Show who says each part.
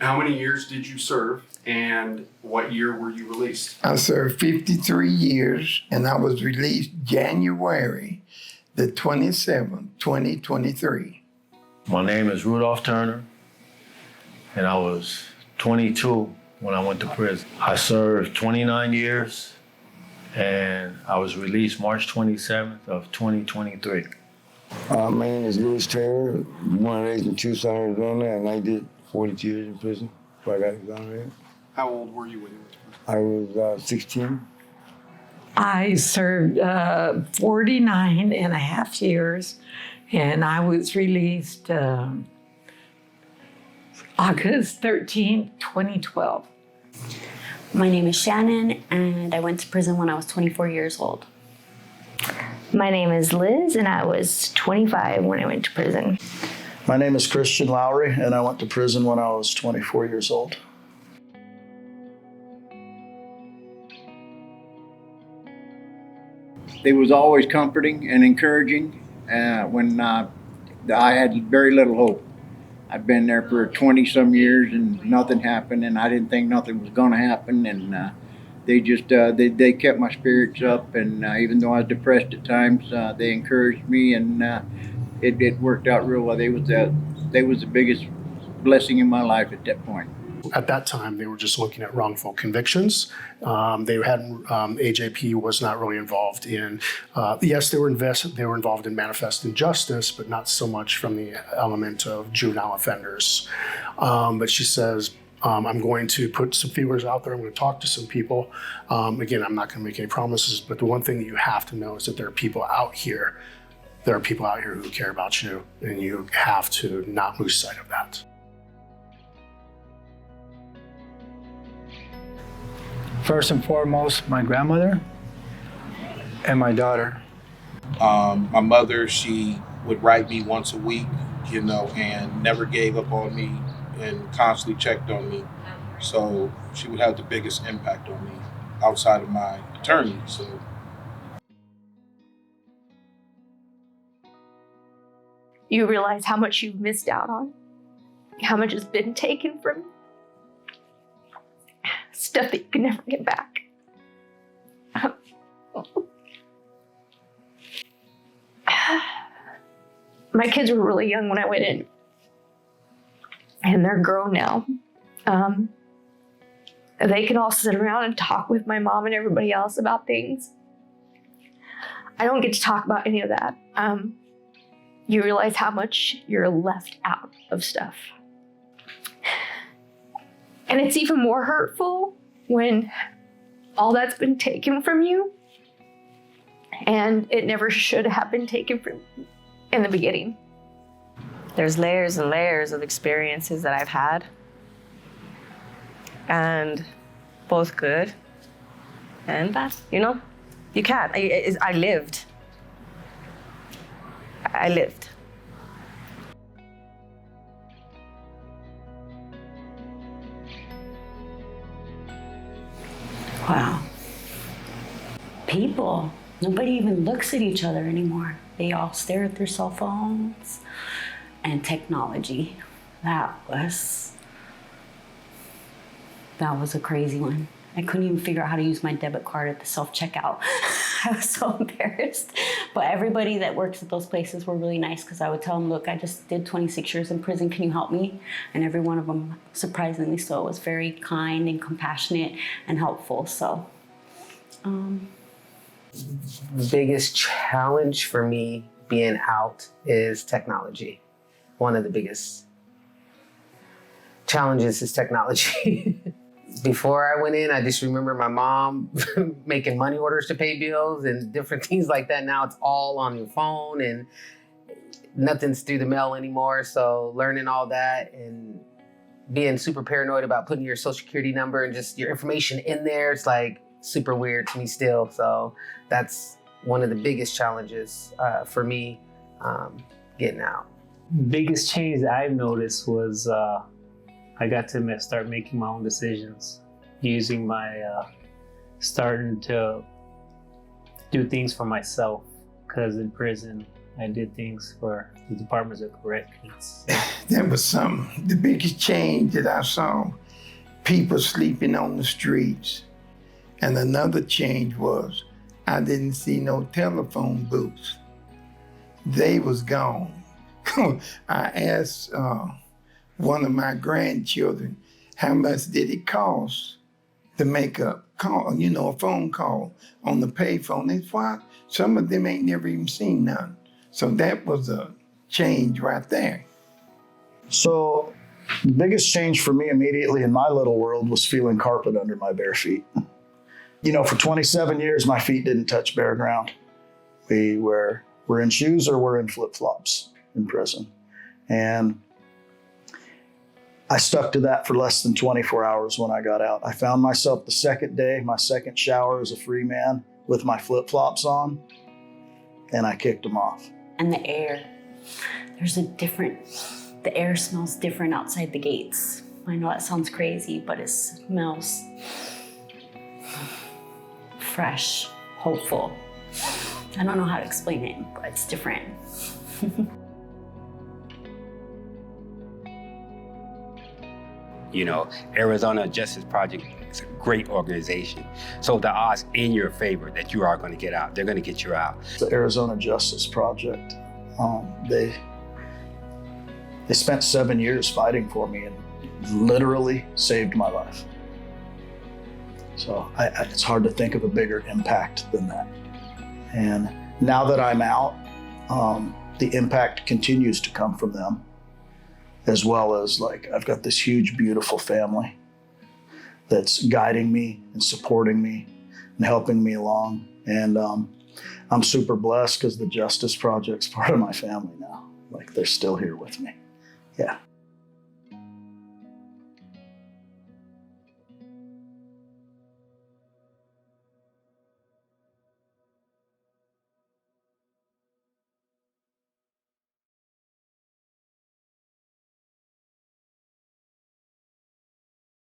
Speaker 1: How many years did you serve, and what year were you released?
Speaker 2: I served 53 years, and I was released January the 27th, 2023.
Speaker 3: My name is Rudolph Turner, and I was 22 when I went to prison. I served 29 years, and I was released March 27th of 2023.
Speaker 4: My name is Louis Turner, born and raised in Tucson, Arizona, and I did 42 years in prison before I got exonerated.
Speaker 1: How old were you when you went to prison?
Speaker 4: I was 16.
Speaker 5: I served 49 and a half years, and I was released August 13, 2012.
Speaker 6: My name is Shannon, and I went to prison when I was 24 years old.
Speaker 7: My name is Liz, and I was 25 when I went to prison.
Speaker 8: My name is Christian Lowry, and I went to prison when I was 24 years old.
Speaker 9: It was always comforting and encouraging when I had very little hope. I've been there for 20-some years and nothing happened, and I didn't think nothing was going to happen. And they just they kept my spirits up, and even though I was depressed at times, they encouraged me, and it worked out real well. They was the biggest blessing in my life at that point.
Speaker 1: At that time, they were just looking at wrongful convictions. They hadn't. AJP was not really involved in. Yes, they were involved in manifest injustice, but not so much from the element of juvenile offenders. But she says, I'm going to put some feelers out there. I'm going to talk to some people. Again, I'm not going to make any promises, but the one thing that you have to know is that there are people out here. There are people out here who care about you, and you have to not lose sight of that.
Speaker 10: First and foremost, my grandmother and my daughter.
Speaker 11: My mother, she would write me once a week, and never gave up on me and constantly checked on me. So she would have the biggest impact on me outside of my attorney. So.
Speaker 7: You realize how much you've missed out on, how much has been taken from you. Stuff that you can never get back. My kids were really young when I went in, and they're grown now. They can all sit around and talk with my mom and everybody else about things. I don't get to talk about any of that. You realize how much you're left out of stuff. And it's even more hurtful when all that's been taken from you, and it never should have been taken from you in the beginning.
Speaker 12: There's layers and layers of experiences that I've had, and both good and bad. You can't. I lived.
Speaker 6: Wow. People, nobody even looks at each other anymore. They all stare at their cell phones and technology. That was a crazy one. I couldn't even figure out how to use my debit card at the self-checkout. I was so embarrassed. But everybody that works at those places were really nice, because I would tell them, look, I just did 26 years in prison. Can you help me? And every one of them, surprisingly so, was very kind and compassionate and helpful. So,
Speaker 13: The biggest challenge for me being out is technology. One of the biggest challenges is technology. Before I went in, I just remember my mom making money orders to pay bills and different things like that. Now it's all on your phone and nothing's through the mail anymore. So learning all that and being super paranoid about putting your social security number and just your information in there, it's like super weird to me still. So that's one of the biggest challenges for me getting out.
Speaker 14: Biggest change that I've noticed was I got to start making my own decisions, using my, starting to do things for myself. Because in prison, I did things for the Departments of Corrections.
Speaker 2: That was something. The biggest change that I saw, people sleeping on the streets. And another change was I didn't see no telephone booths. They was gone. I asked one of my grandchildren, how much did it cost to make a call, a phone call on the payphone? They said, what? Some of them ain't never even seen none. So that was a change right there.
Speaker 8: So the biggest change for me immediately in my little world was feeling carpet under my bare feet. For 27 years, my feet didn't touch bare ground. We're in shoes or we're in flip-flops in prison. And I stuck to that for less than 24 hours when I got out. I found myself the second day, my second shower as a free man with my flip-flops on, and I kicked them off.
Speaker 6: And the air, the air smells different outside the gates. I know that sounds crazy, but it smells fresh, hopeful. I don't know how to explain it, but it's different.
Speaker 15: Arizona Justice Project is a great organization. So the odds in your favor that you are going to get out, they're going to get you out.
Speaker 8: The Arizona Justice Project, they spent 7 years fighting for me and literally saved my life. So it's hard to think of a bigger impact than that. And now that I'm out, the impact continues to come from them, as well as I've got this huge, beautiful family that's guiding me and supporting me and helping me along. And I'm super blessed because the Justice Project's part of my family now. They're still here with me. Yeah.